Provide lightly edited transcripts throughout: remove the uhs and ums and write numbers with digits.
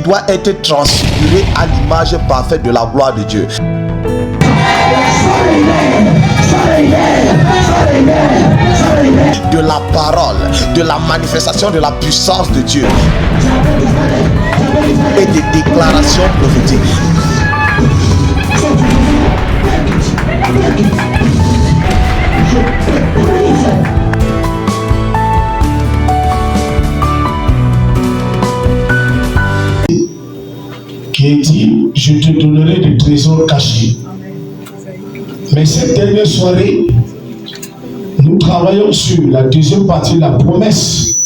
doit être transfiguré à l'image parfaite de la gloire de Dieu. De la parole, de la manifestation de la puissance de Dieu et des déclarations prophétiques. Qui dit, je te donnerai des trésors cachés. Mais cette dernière soirée, nous travaillons sur la deuxième partie de la promesse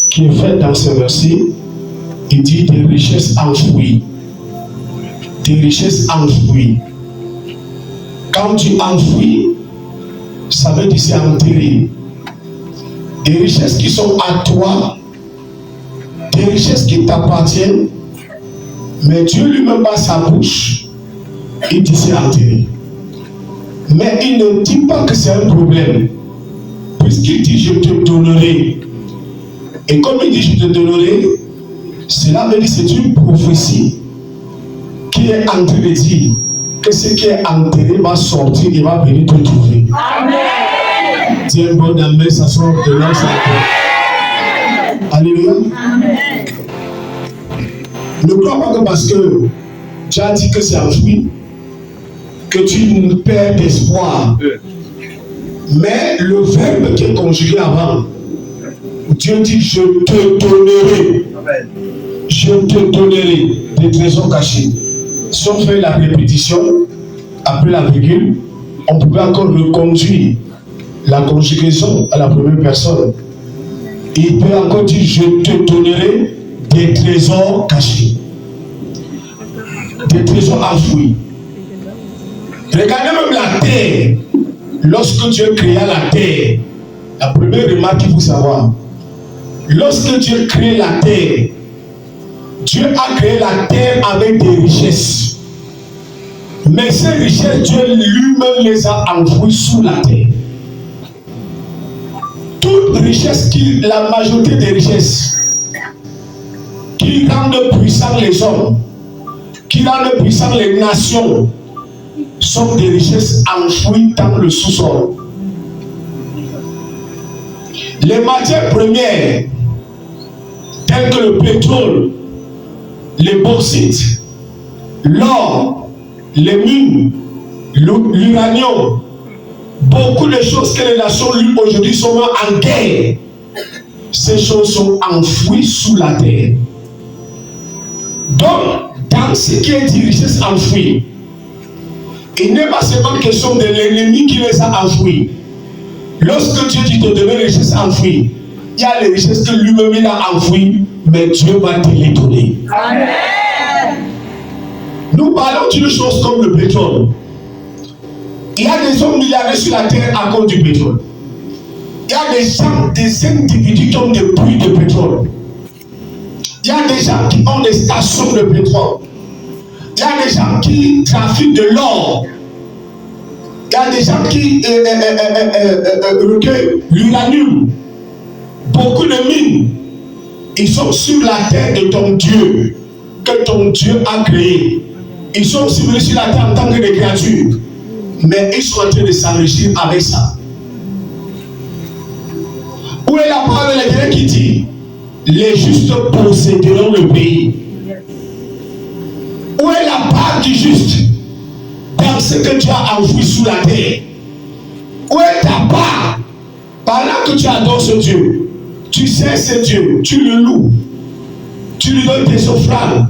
qui est faite dans ce verset. Il dit des richesses enfouies. Des richesses enfouies. Quand tu enfouis, ça veut dire c'est enterré. Des richesses qui sont à toi, des richesses qui t'appartiennent, mais Dieu lui-même par sa bouche, il dit c'est enterré. Mais il ne dit pas que c'est un problème. Puisqu'il dit je te donnerai. Et comme il dit je te donnerai, cela veut dire c'est une prophétie qui est en train de dire que ce qui est enterré va sortir et va venir te trouver. Amen. Dis un bon amen, ça sort de là, ça sort. Alléluia. Amen. Ne crois pas que parce que tu as dit que c'est enfoui, que tu perds d'espoir. Mais le verbe qui est conjugué avant, Dieu dit je te donnerai. Je te donnerai des trésors cachés. Si on fait la répétition, après la virgule, on pouvait encore reconduire la conjugaison à la première personne. Il peut encore dire je te donnerai des trésors cachés. Des trésors enfouis. Regardez même la terre. Lorsque Dieu créa la terre, la première remarque qu'il faut savoir, lorsque Dieu crée la terre, Dieu a créé la terre avec des richesses. Mais ces richesses, Dieu lui-même les a enfouies sous la terre. Toute richesse, la majorité des richesses qui rendent puissants les hommes, qui rendent puissants les nations, sont des richesses enfouies dans le sous-sol. Les matières premières, telles que le pétrole, les bauxites, l'or, les mines, l'uranium, beaucoup de choses que les nations aujourd'hui sont en guerre, ces choses sont enfouies sous la terre. Donc, dans ce qui est dit richesse enfouie, il n'est pas seulement question de l'ennemi qui les a enfouis. Lorsque Dieu dit de donner les richesses enfouies, il y a les richesses que lui-même il a enfouies, mais Dieu va te les donner. Amen. Nous parlons d'une chose comme le pétrole. Il y a des hommes milliardaires sur la terre à cause du pétrole. Il y a des gens, des individus qui ont des puits de pétrole. Il y a des gens qui ont des stations de pétrole. Il y a des gens qui trafiquent de l'or. Il y a des gens qui recueillent l'uranium. Beaucoup de mines. Ils sont sur la terre de ton Dieu, que ton Dieu a créé. Ils sont aussi venus sur la terre en tant que des créatures. Mais ils sont en train de s'enrichir avec ça. Où est la parole de l'Éternel qui dit les justes posséderont le pays? Où est la part du juste dans ce que tu as enfoui sous la terre? Où est ta part? Pendant que tu adores ce Dieu, tu sais ce Dieu, tu le loues, tu lui donnes tes offrandes,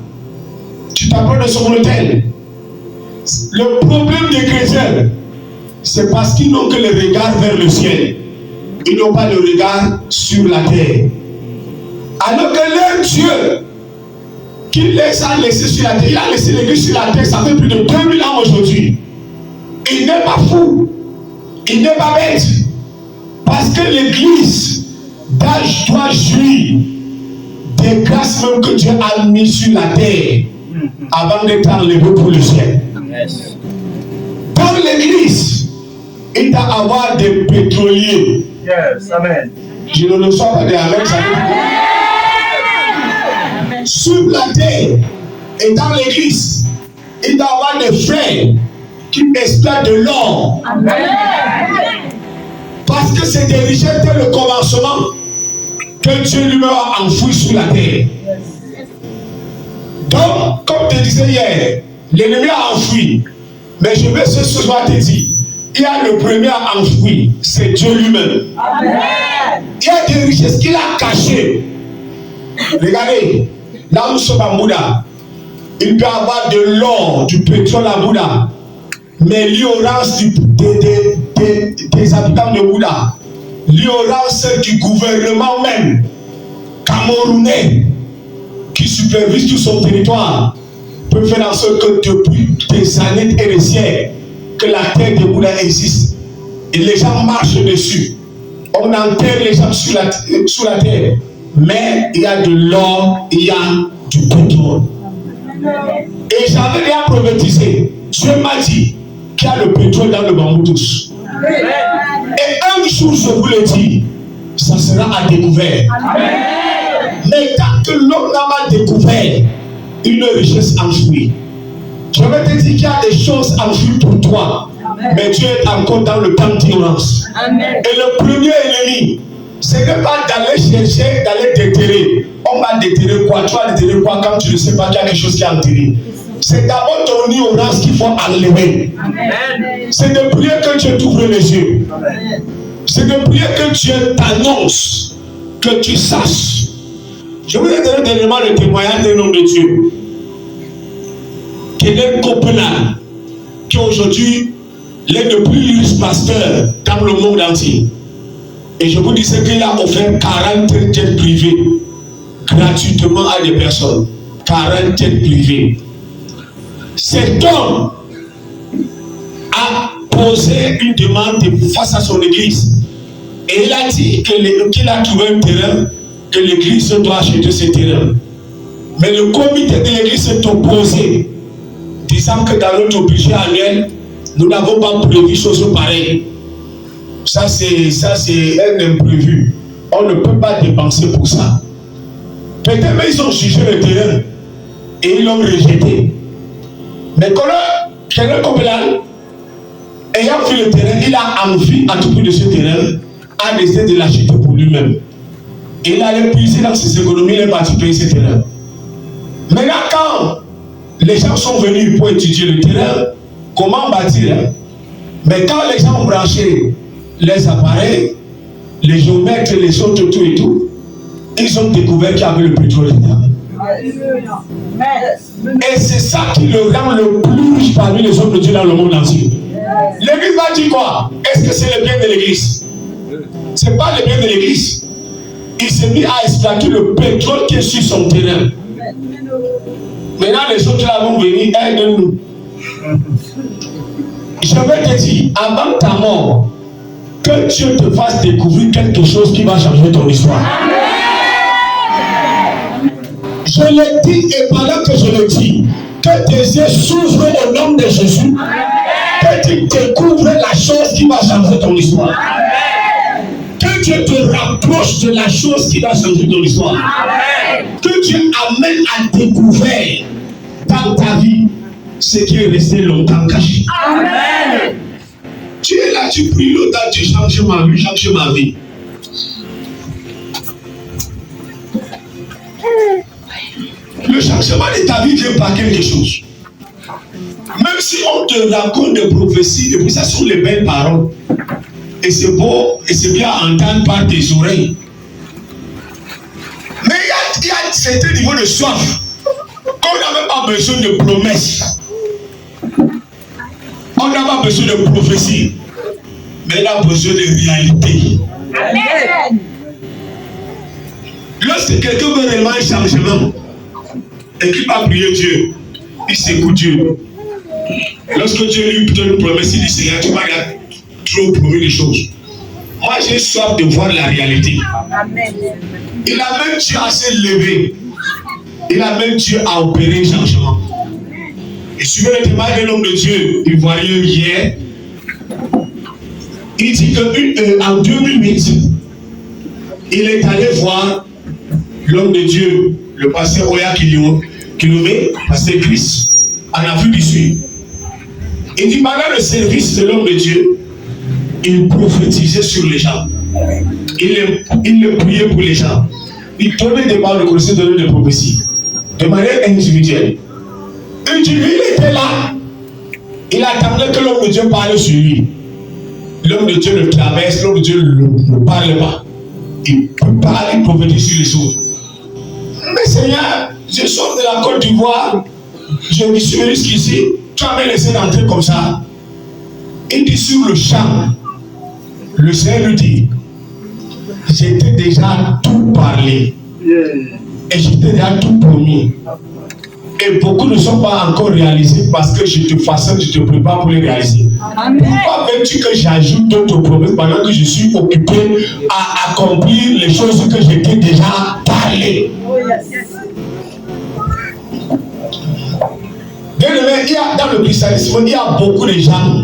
tu t'approches de son autel. Le problème des chrétiens, c'est parce qu'ils n'ont que le regard vers le ciel. Ils n'ont pas le regard sur la terre. Alors que leur Dieu, qui les a laissés sur la terre, il a laissé l'église sur la terre, ça fait plus de 2000 ans aujourd'hui. Il n'est pas fou, il n'est pas bête, parce que l'église doit jouir des grâces même que Dieu a mis sur la terre avant d'être enlevé pour le ciel. Yes. Dans l'église, il doit y avoir des pétroliers. Yes, amen. Je ne le sens pas des amen. Sur la terre, Et dans l'église, il doit y avoir des frères qui exploitent de l'or. Parce que c'est des richesses dès le commencement que Dieu lui-même a enfoui sur la terre. Donc, comme je te disais hier, l'ennemi a enfoui. Mais je vais ce soir te dire, il y a le premier à enfouir, c'est Dieu lui-même. Il y a des richesses qu'il a cachées. Regardez, là où nous sommes à Bouddha, il peut y avoir de l'or, du pétrole à Bouddha, mais l'ignorance des habitants de Bouddha, l'ignorance du gouvernement même camerounais qui supervise tout son territoire peut faire en sorte que depuis des années et des siècles que la terre de Bouddha existe et les gens marchent dessus. On enterre les gens sous la terre, mais il y a de l'or, il y a du pétrole. Et j'avais déjà prophétisé, Dieu m'a dit qu'il y a le pétrole dans le bambou tous. Et un jour, je vous le dis, ça sera à découvert. Mais tant que l'homme n'a pas découvert une richesse enfouie, je vais te dire qu'il y a des choses enfouies pour toi. Mais Dieu est encore dans le temps d'ignorance. Et le premier ennemi, ce n'est pas d'aller chercher, d'aller déterrer. On va déterrer quoi? Tu vas déterrer quoi quand tu ne sais pas qu'il y a quelque chose qui est enterré? C'est d'abord ton ignorance qu'il faut enlever. C'est de prier que Dieu t'ouvre les yeux. C'est de prier que Dieu t'annonce, que tu saches. Je vous ai donné dernièrement le témoignage d'un homme de Dieu qui est Copenhague, qui est aujourd'hui l'un des plus riches pasteurs dans le monde entier. Et je vous disais qu'il a offert 40 jets privés gratuitement à des personnes. 40 jets privés. Cet homme a posé une demande face à son église. Et il a dit qu'il a trouvé un terrain, que l'église doit acheter ce terrain. Mais le comité de l'église s'est opposé, disant que dans notre budget annuel, nous n'avons pas prévu chose pareille. Ça c'est un imprévu. On ne peut pas dépenser pour ça. Peut-être ils ont jugé le terrain et ils l'ont rejeté. Mais quelqu'un comme là, ayant vu le terrain, il a envie à tout prix de ce terrain, a décidé de l'acheter pour lui-même. Et il allait puiser dans ses économies, il est parti payer ce terrain. Maintenant, quand les gens sont venus pour étudier le terrain, comment bâtir, mais quand les gens ont branché les appareils, les géomètres, les autres, tout et tout, ils ont découvert qu'il y avait le pétrole dedans. Et c'est ça qui le rend le plus riche parmi les hommes de Dieu dans le monde entier. L'église va dire quoi? Est-ce que c'est le bien de l'église? C'est pas le bien de l'église. Il s'est mis à exploiter le pétrole qui est sur son terrain. Maintenant les autres là vont venir, aide-nous. Je vais te dire, avant ta mort, que Dieu te fasse découvrir quelque chose qui va changer ton histoire. Je le dis et pendant que je le dis, que tes yeux s'ouvrent au nom de Jésus, que tu découvres la chose qui va changer ton histoire. Que Dieu te rapproche de la chose qui va changer ton histoire. Que Dieu amène à découvrir dans ta vie ce qui est resté longtemps caché. Amen. Tu es là, tu pries longtemps, tu changes ma vie, change ma vie. Le changement de ta vie vient par quelque chose. Même si on te raconte des prophéties, et puis ça sont les belles paroles. Et c'est beau, et c'est bien à entendre par tes oreilles. Mais il y a un certain niveau de soif. On n'a même pas besoin de promesses. On n'a pas besoin de prophéties. Mais on a besoin de réalité. Amen. Lorsque quelqu'un veut réellement un changement, et qu'il va prier Dieu, il s'écoute Dieu. Lorsque Dieu lui donne une promesse, il dit Seigneur, tu m'as trop promis des choses. Moi, j'ai soif de voir la réalité. Amen. Il a même Dieu à se lever. Il a même Dieu à opérer un changement. Et suivez le témoignage de l'homme de Dieu, ivoirien hier. Il dit qu'en 2008, il est allé voir l'homme de Dieu, le pasteur Oya Kilio, kilomètres, parce que Christ en a vu dessus. Il dit, pendant le service de l'homme de Dieu, il prophétisait sur les gens. Il priait pour les gens. Il donnait des paroles de connaissance, donnait des prophéties. De manière individuelle. Et lui, il était là. Il attendait que l'homme de Dieu parle sur lui. L'homme de Dieu le traverse, l'homme de Dieu ne parle pas. Il parle, il prophétise sur les autres. Mais Seigneur, je sors de la Côte d'Ivoire, je me suis venu jusqu'ici, tu vas me laisser rentrer comme ça. Il dit sur le champ, le Seigneur lui dit, j'étais déjà tout parlé. Et j'étais déjà tout promis. Et beaucoup ne sont pas encore réalisés parce que je te façonne, je te prépare pour les réaliser. Amen. Pourquoi veux-tu que j'ajoute d'autres promesses pendant que je suis occupé à accomplir les choses que je t'ai déjà parlé? Bien aimé, dans le christianisme, il y a beaucoup de gens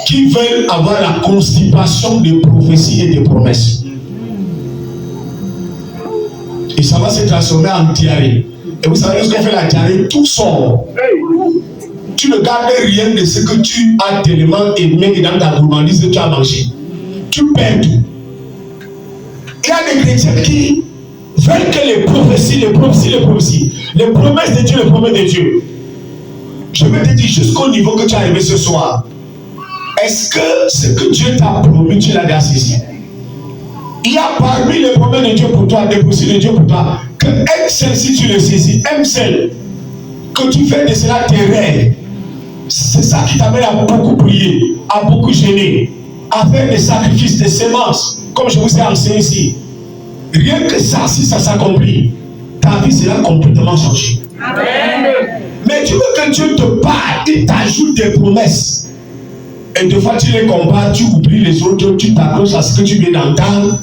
qui veulent avoir la constipation des prophéties et des promesses. Et ça va se transformer en diarrhée. Et vous savez ce qu'on fait la diarrhée? Tout sort. Tu ne gardes rien de ce que tu as tellement aimé et dans ta gourmandise que tu as mangé. Tu perds tout. Il y a des chrétiens qui veulent que les prophéties, les promesses de Dieu, les promesses de Dieu. Je vais te dire jusqu'au niveau que tu as arrivé ce soir. Est-ce que ce que Dieu t'a promis, tu l'as déjà saisi? Il y a parmi les promesses de Dieu pour toi, des prophéties de Dieu pour toi, que un seul, si tu le saisis, un seul, que tu fais de cela tes rêves. C'est ça qui t'amène à beaucoup prier, à beaucoup gêner, à faire des sacrifices, des semences, comme je vous ai enseigné ici. Rien que ça, si ça s'accomplit, ta vie sera complètement changée. Amen. Mais tu veux que Dieu te parle, il t'ajoute des promesses. Et des fois tu les compares, tu oublies les autres, tu t'accroches à ce que tu viens d'entendre,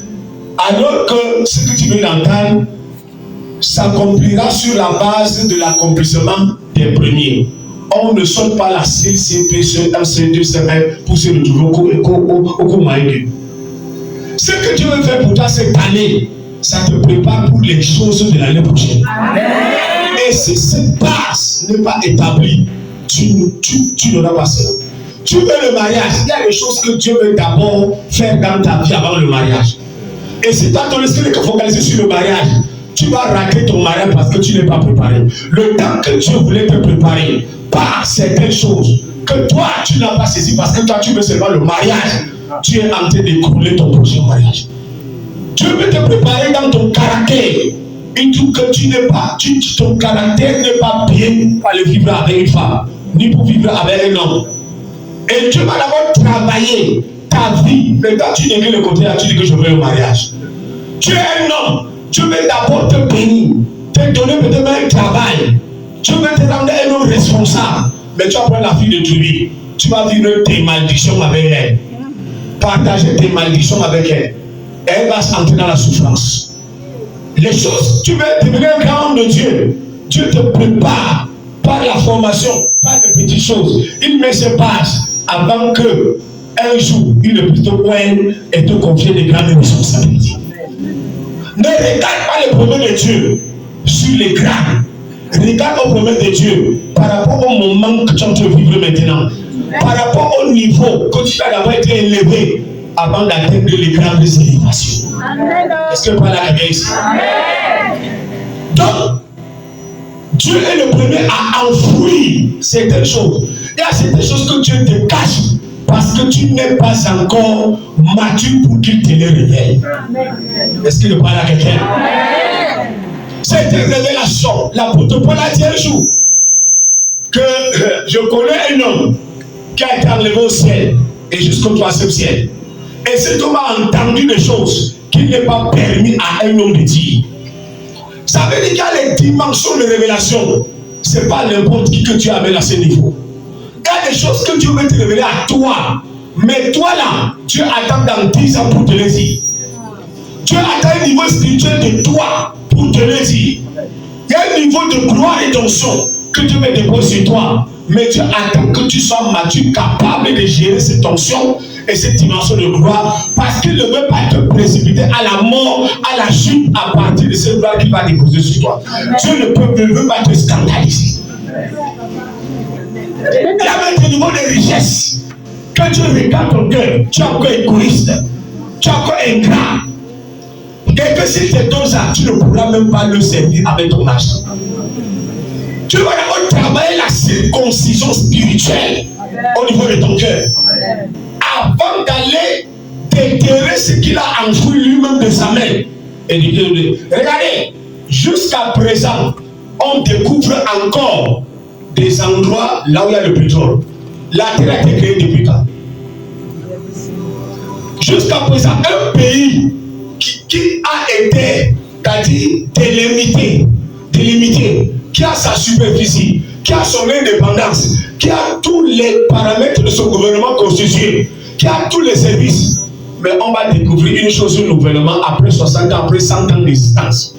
alors que ce que tu viens d'entendre s'accomplira sur la base de l'accomplissement des premiers. On ne saute pas la CCP sur un C2 semaines pour se retrouver au Koumaïdé. Ce que Dieu veut faire pour toi cette année, ça te prépare pour les choses de l'année prochaine. Amen. Et si cette base n'est pas établie, tu n'auras pas cela. Tu veux le mariage, il y a des choses que Dieu veut d'abord faire dans ta vie avant le mariage. Et si tu as ton esprit focalisé sur le mariage, tu vas rater ton mariage parce que tu n'es pas préparé. Le temps que Dieu voulait te préparer par certaines choses que toi tu n'as pas saisi parce que toi tu veux seulement le mariage, tu es en train d'écrouler ton prochain mariage. Dieu veut te préparer dans ton caractère. Il dit que tu n'es pas, ton caractère n'est pas bien pour aller vivre avec une femme, ni pour vivre avec un homme. Et Dieu va d'abord travailler ta vie. Mais quand tu négliges le côté là, tu dis que je veux un mariage. Tu es un homme. Dieu veut d'abord te bénir, te donner peut-être un travail. Dieu veut te rendre un homme responsable. Mais tu vas prendre la fille de Dieu. Tu vas vivre tes malédictions avec elle. Partager tes malédictions avec elle. Elle va s'entrer dans la souffrance. Les choses, tu veux devenir un grand homme de Dieu. Dieu te prépare par la formation, par des petites choses. Il met ses bases avant que un jour, il ne puisse te poindre et te confier des grandes responsabilités. Ne regarde pas les promesses de Dieu sur les grades. Regarde aux promesses de Dieu par rapport au moment que tu es en train de vivre maintenant. Par rapport au niveau que tu as d'abord été élevé avant d'atteindre les grandes élévations. Est-ce que par là la ici? Donc, Dieu est le premier à enfouir certaines choses. Il y a certaines choses que Dieu te cache parce que tu n'es pas encore mature pour qu'il te les révèle. Est-ce qu'il parle à quelqu'un? Cette révélation, l'apôtre Paul a dit un jour que je connais un homme qui a été enlevé au ciel et jusqu'au troisième ciel. Et cet homme a entendu des choses qu'il n'est pas permis à un homme de dire. Ça veut dire qu'il y a les dimensions de révélation. Ce n'est pas n'importe qui que tu amènes à ce niveau. Il y a des choses que Dieu veut te révéler à toi. Mais toi là, Dieu attend dans 10 ans pour te le dire. Dieu attend un niveau spirituel de toi pour te le dire. Il y a un niveau de gloire et d'onction que Dieu veut déposer sur toi. Mais Dieu attend que tu sois mature, capable de gérer cette onction et cette dimension de gloire, parce qu'il ne veut pas te précipiter à la mort, à la chute, à partir de cette gloire qu'il va déposer sur toi. Dieu ne veut pas te scandaliser. Il y a même des niveaux de richesse. Quand tu regardes ton cœur, tu es encore égoïste, tu es encore ingrat. Et que si tu donnes ça, tu ne pourras même pas le servir avec ton argent. Tu vas d'abord travailler la circoncision spirituelle au niveau de ton cœur. Avant d'aller déterrer ce qu'il a enfoui lui-même de sa main. Et regardez, jusqu'à présent, on découvre encore des endroits là où il y a le pétrole. La terre a été créée depuis quand? Jusqu'à présent, un pays qui a été, délimité, qui a sa superficie, qui a son indépendance, qui a tous les paramètres de son gouvernement constitué, qui a tous les services. Mais on va découvrir une chose nouvellement après 60 ans, après 100 ans d'existence.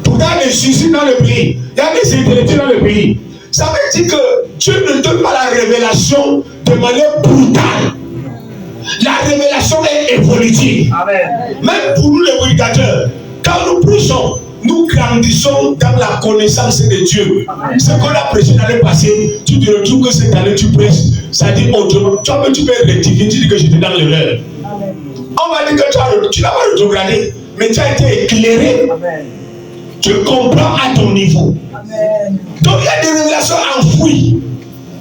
Pourtant, il y a des suicides dans le pays, il y a des intellectuels dans le pays. Ça veut dire que Dieu ne donne pas la révélation de manière brutale. La révélation est évolutive. Amen. Même pour nous les prédicateurs, quand nous prêchons, nous grandissons dans la connaissance de Dieu. Amen. Ce qu'on a prêché l'année passée, tu te retrouves que cette année tu prêches, ça dit autrement. Toi-même tu peux rectifier, tu dis que j'étais dans l'erreur. On va dire que tu n'as pas rétrogradé, mais tu as été éclairé. Amen. Tu comprends à ton niveau. Amen. Donc il y a des révélations enfouies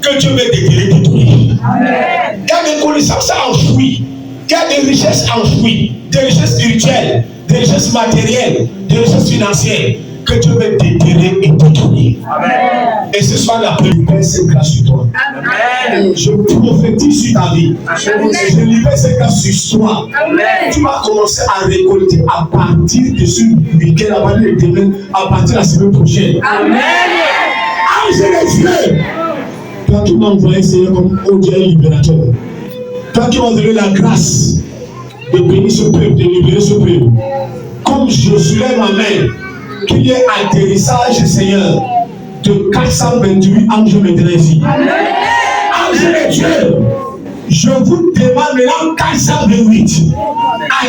que Dieu veut déclarer de ton niveau. Il y a des connaissances enfouies, il y a des richesses enfouies, des richesses spirituelles, des richesses matérielles, des richesses financières que Dieu veut déterrer et détourner. Et ce soir, la prière, c'est grâce sur toi. Amen. Je prophétise sur ta vie. Amen. Je libère cette grâce sur toi. Amen. Tu vas commencer à récolter à partir de ce week-end, à partir de demain, à partir de la semaine prochaine. Amen. Ange des Dieu. Toi qui m'as envoyé, Seigneur, comme oh Dieu libérateur. Toi qui m'as donné la grâce de bénir ce peuple, de libérer ce peuple. Comme je soulève ma main, qu'il y ait atterrissage, Seigneur, de 428 anges maintenant ici. Anges de Dieu, je vous demande maintenant 428.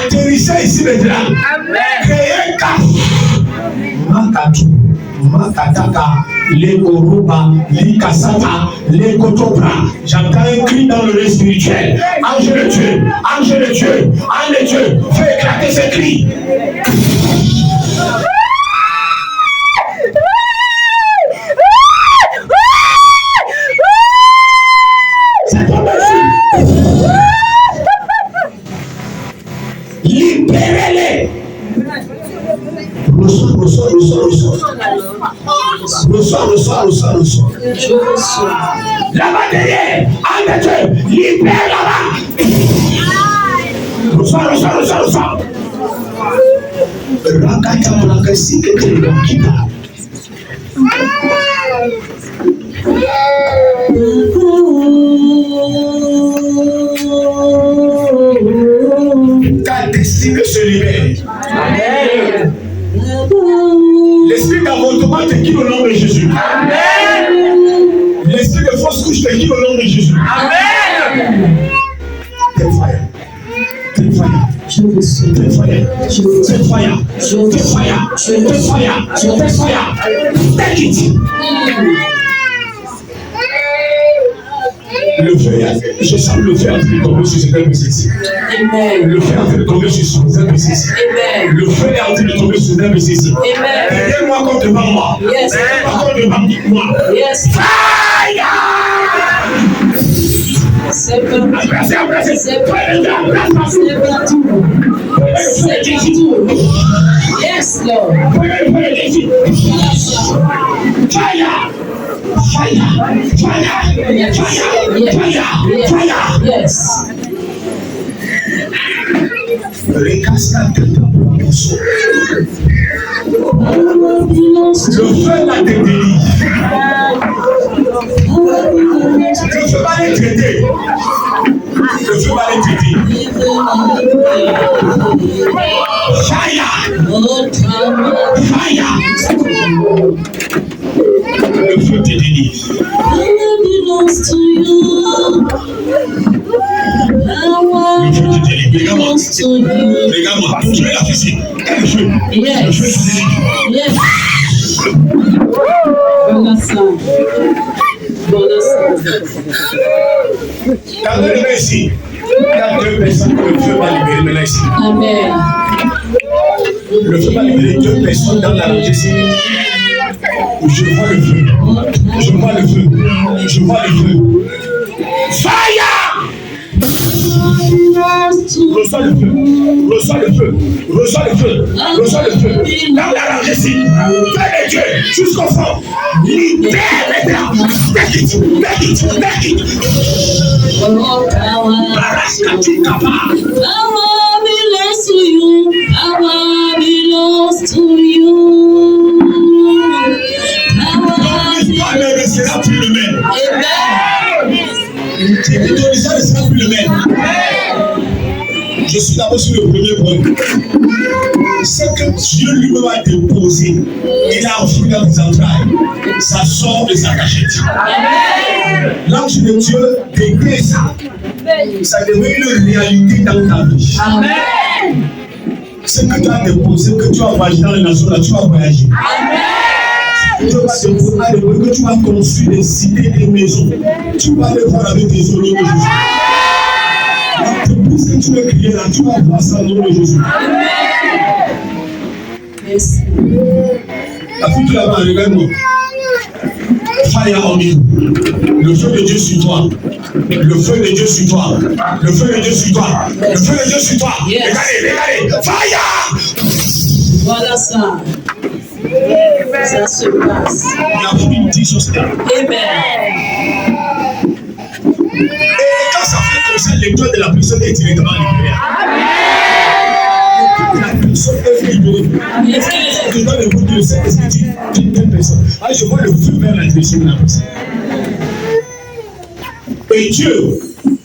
Atterrissez ici maintenant. Créez 4. Makatu, Makataka, Lekoruba, Likasata, Lekotobra. J'entends un cri dans le reste spirituel. Ange de Dieu, ange de Dieu, ange de Dieu, fais éclater ce cri. Libérez-les. Reçois. Là-bas derrière, en Dieu, libère là-bas. Reçois. Ta destinée se libère. Amen. L'esprit d'avortement te quitte au nom de Jésus. Amen. L'esprit de fausse couche te quitte au nom de Jésus. Amen. Take it. Le feu, je sens le feu en train de tomber sur cette ici. Le feu est en train de tomber sur cette ici. Le feu est en train de tomber sur cette ici. Aidez-moi encore devant moi. Encore devant moi. Fire! C'est bon. Yes, Lord. Fire! Yes. Le feu va te délivrer. Le feu va les traiter. Fire. Le feu te délivre. to you. Regarde-moi, tu es la physique. Quel jeu? Yes. Le jeu physique. Yes. Voilà ça. Voilà ça. T'as levé ici. Il y a deux personnes que le feu va libérer maintenant ici. Amen. Le feu va libérer deux personnes dans la rangée ici. Je vois le feu. Je vois le feu. Je vois le feu. Fire! Reçois le feu. Reçois le feu. Reçois le feu. Reçois le feu. Dans la rangée ici. Père de Dieu, jusqu'au fond. Libère les blancs. Take it. Take it. Take it. Oh, power. Paraskatikapa. Power belongs to you. Power belongs to you. Power L'histoire ne sera plus le même. Amen. L'histoire ne sera plus le même. Je suis d'abord sur le premier point. Ce que Dieu lui-même a déposé, il a enfoui dans les entrailles. Ça sort de sa cachette. L'ange de Dieu décrète ça. Ça devient une réalité dans ta vie. Amen. Ce que tu as déposé, que tu as voyagé dans les nations, là, tu vas voyager. Tu vas déposer, que tu vas construire des cités, des maisons. Tu vas les voir avec tes oreilles de Jésus. L'entreprise que tu veux créer là, tu vas voir ça au nom de Jésus. Merci. La fille là-bas, regarde-moi. Fire on you. Le feu de Dieu sur toi. Le feu de Dieu sur toi. Le feu de Dieu sur toi. Le feu de Dieu sur toi. Yes. Regardez. Fire! Voilà ça. Ça se passe. Il a pris une petite chose là. Amen. Et quand ça fait comme ça, l'étoile de la personne est directement libérée. La personne est libérée. Je dois le goût de cette personne. Ah, je vois le feu vers la direction de la personne. Et Dieu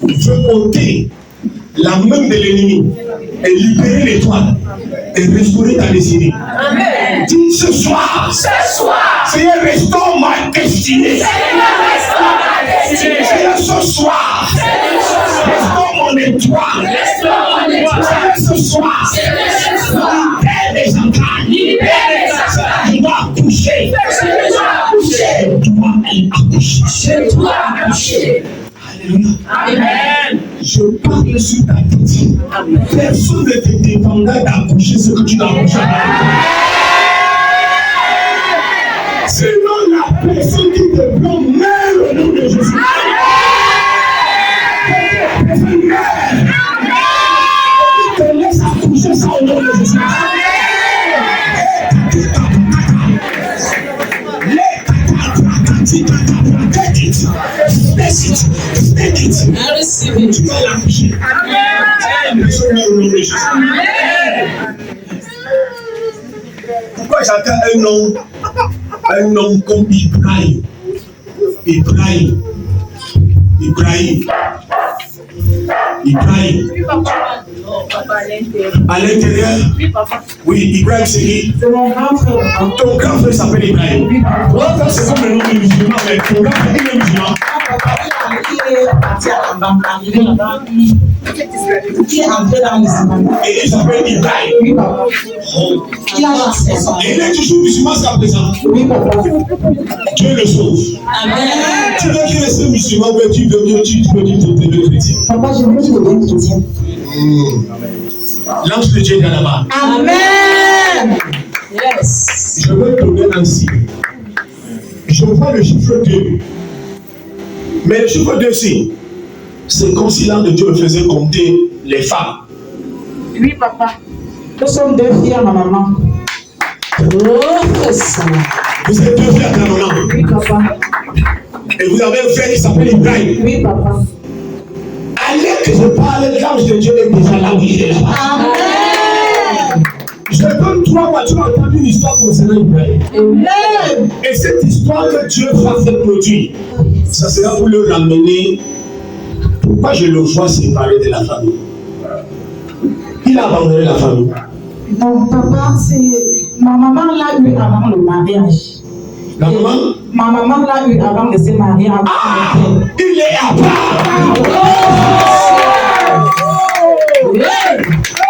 veut ôter la main de l'ennemi et libérer l'étoile et restaurer ta destinée. Amen. Dis ce soir, Seigneur, restaure ma destinée. Seigneur, ce soir, restaure mon étoile. Seigneur, ce soir, libère les entrailles. Je dois accoucher. Je dois accoucher. Alléluia. Amen. Je parle sur ta tête. Personne ne te dépendra d'accoucher ce que tu dois accoucher. Sinon, la personne qui te prend meurt au nom de Jésus. Personne meurt. Qui te laisse accoucher ça au nom de Jésus. Take it. I receive it. Tu vas l'accoucher. Amen. Personne meurt au nom de Jésus. Pourquoi j'attends un nom comme Ibrahim? Ibrahim. À l'intérieur? Oui, Ibrahim c'est qui? C'est mon grand frère. Ton grand frère s'appelle Ibrahim. C'est comme le nom du musulman, mais ton grand frère il est musulman. Il est parti à Abam, arrivé là-bas. Il est entré dans l'islam. Et il s'appelle Ibrahim. Oui, papa. Il a lancé ça. Et il est toujours musulman jusqu'à présent. Oui, papa. Dieu le sauve. Amen. Tu veux qu'il reste musulman, mais tu veux dire que tu es chrétien. Papa, je veux qu'il devienne chrétien. L'ange de Dieu est là-bas. Amen. Yes. Je vais te donner un signe. Je vois le chiffre 2. Mais le chiffre 2 ici, c'est comme si l'ange de Dieu me faisait compter les femmes. Oui, papa. Nous sommes deux filles à ma maman. Oh, ça. Vous êtes deux frères à ta maman. Oui, papa. Et vous avez un frère qui s'appelle Ibrahim. Oui, papa. Allez que je parle, l'ange de Dieu est déjà là où il est là-bas. Amen. Je donne 3 mois, tu as entendu une histoire concernant Ibrahim. Amen. Et cette histoire que Dieu va faire produire, ça sera pour le ramener. Pourquoi je le vois séparé de la famille? Il a abandonné la famille. Non, papa, c'est... Ma maman l'a eu avant le mariage. La maman? Ma maman l'a eu avant de se marier. Il est à part. Yeah.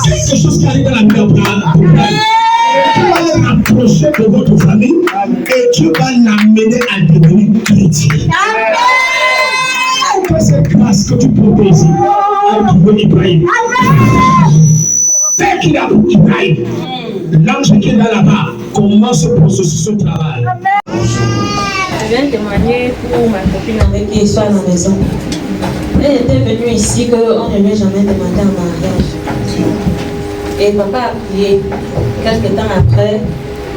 quelque chose qui arrive dans la vie d'Abraham. Tu vas le rapprocher de votre famille et tu vas l'amener à devenir chrétien. Que cette grâce que tu proposes à trouver Ibrahim. Fais qu'il a pour Ibrahim. L'ange qui est là là-bas commence ce processus de travail. Je viens témoigner pour ma copine avec qui je suis à la maison. Elle était venue ici qu'on ne lui a jamais demandé en mariage. Et papa a prié. Quelques temps après,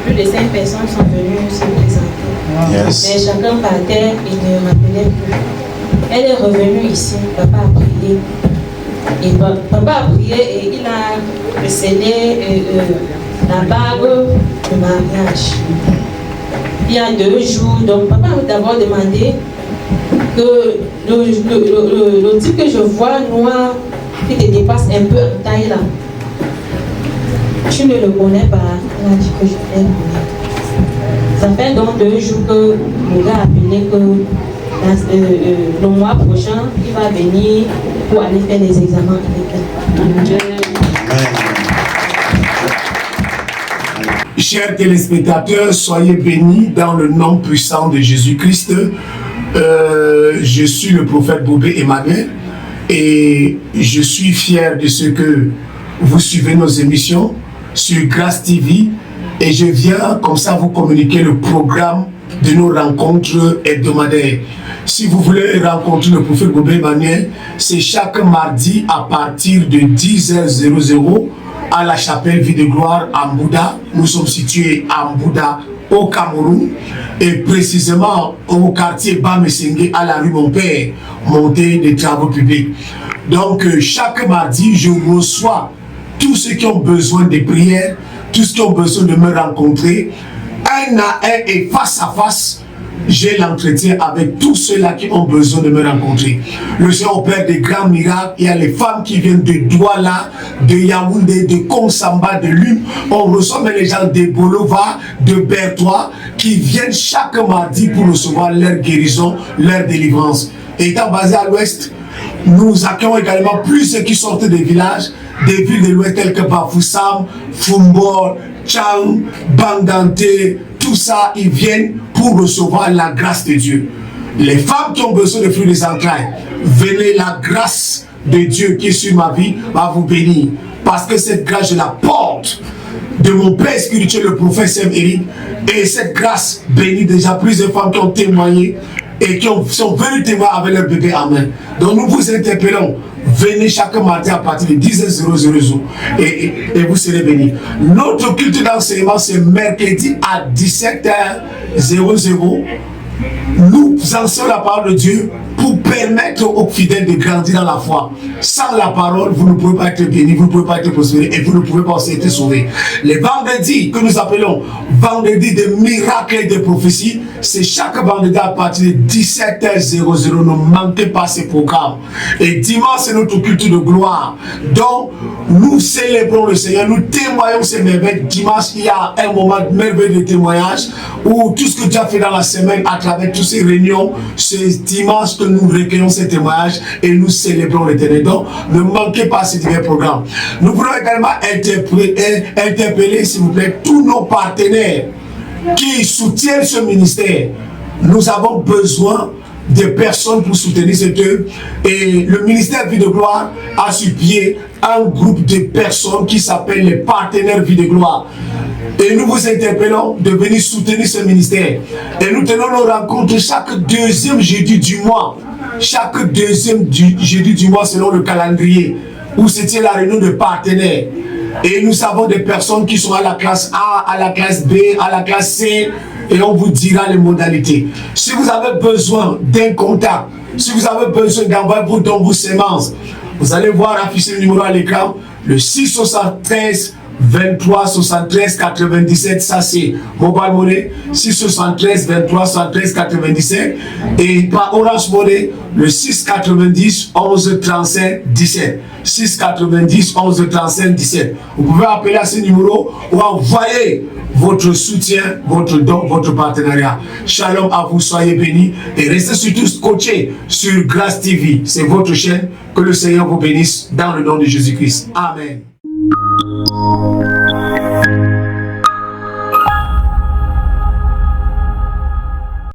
plus de 5 personnes sont venues se présenter. Yes. Mais chacun partait et ne rappelait plus. Elle est revenue ici, papa a prié. Et papa a prié et il a scellé la bague de mariage. Il y a 2 jours, donc papa m'a d'abord demandé que le type que je vois noir, qui te dépasse un peu en taille là, tu ne le connais pas. Il a dit que je vais le connaître. Ça fait donc 2 jours que le gars a appelé que le mois prochain, il va venir pour aller faire des examens avec elle. Chers téléspectateurs, soyez bénis dans le nom puissant de Jésus-Christ. Je suis le prophète Bobé Emmanuel et je suis fier de ce que vous suivez nos émissions sur Grâce TV et je viens comme ça vous communiquer le programme de nos rencontres hebdomadaires. Si vous voulez rencontrer le prophète Bobé Emmanuel, c'est chaque mardi à partir de 10h00 à la chapelle Vie de Gloire à Mbouda. Nous sommes situés à Mbouda au Cameroun et précisément au quartier Bamesenge à la rue Mon Père, montée des travaux publics. Donc chaque mardi, je reçois tous ceux qui ont besoin de prières, tous ceux qui ont besoin de me rencontrer, un à un et face à face. J'ai l'entretien avec tous ceux-là qui ont besoin de me rencontrer. Le Seigneur opère des grands miracles. Il y a les femmes qui viennent de Douala, de Yaoundé, de Konsamba, de Lune. On reçoit même les gens de Bolova, de Bertois, qui viennent chaque mardi pour recevoir leur guérison, leur délivrance. Et étant basé à l'ouest, nous accueillons également plus ceux qui sortent des villages, des villes de l'ouest telles que Bafoussam, Fumbor, Chang, Bandante, tout ça, ils viennent pour recevoir la grâce de Dieu. Les femmes qui ont besoin de fruits des entrailles, venez, la grâce de Dieu qui est sur ma vie va vous bénir. Parce que cette grâce, je la porte de mon père spirituel, le prophète Sam Eric. Et cette grâce bénit déjà plusieurs femmes qui ont témoigné et qui sont venues témoigner avec leur bébé en main. Donc nous vous interpellons. Venez chaque matin à partir de 10h00 et vous serez bénis. Notre culte d'enseignement, c'est mercredi à 17h00. Nous enseignons la parole de Dieu pour permettre aux fidèles de grandir dans la foi. Sans la parole, vous ne pouvez pas être bénis, vous ne pouvez pas être prospérés et vous ne pouvez pas aussi être sauvés. Les vendredis que nous appelons vendredi de miracles et de prophéties, c'est chaque vendredi à partir de 17h00. Ne manquez pas ces programmes. Et dimanche, c'est notre culte de gloire. Donc, nous célébrons le Seigneur, nous témoignons ces merveilles. Dimanche, il y a un moment merveilleux de témoignage où tout ce que Dieu a fait dans la semaine à travers toutes ces réunions, c'est dimanche que nous recueillons ces témoignages et nous célébrons l'Éternel. Donc, ne manquez pas ces divers programmes. Nous voulons également interpeller, s'il vous plaît, tous nos partenaires qui soutiennent ce ministère. Nous avons besoin de personnes pour soutenir cette œuvre. Et le ministère Vie de Gloire a sur pied un groupe de personnes qui s'appellent les partenaires Vie de Gloire. Et nous vous interpellons de venir soutenir ce ministère. Et nous tenons nos rencontres chaque deuxième jeudi du mois. Chaque deuxième jeudi du mois selon le calendrier, où c'était la réunion de partenaires. Et nous avons des personnes qui sont à la classe A, à la classe B, à la classe C, et on vous dira les modalités. Si vous avez besoin d'un contact, si vous avez besoin d'envoyer vos dons, vos semences, vous allez voir afficher le numéro à l'écran, le 673 23 73 97, ça c'est Mobile Money, 673 23 73 97, et par Orange Money, le 690 11 35 17. 690 11 35 17. Vous pouvez appeler à ce numéro ou envoyer votre soutien, votre don, votre partenariat. Shalom à vous, soyez bénis et restez surtout scotchés sur Grâce TV. C'est votre chaîne. Que le Seigneur vous bénisse dans le nom de Jésus-Christ. Amen. Amen.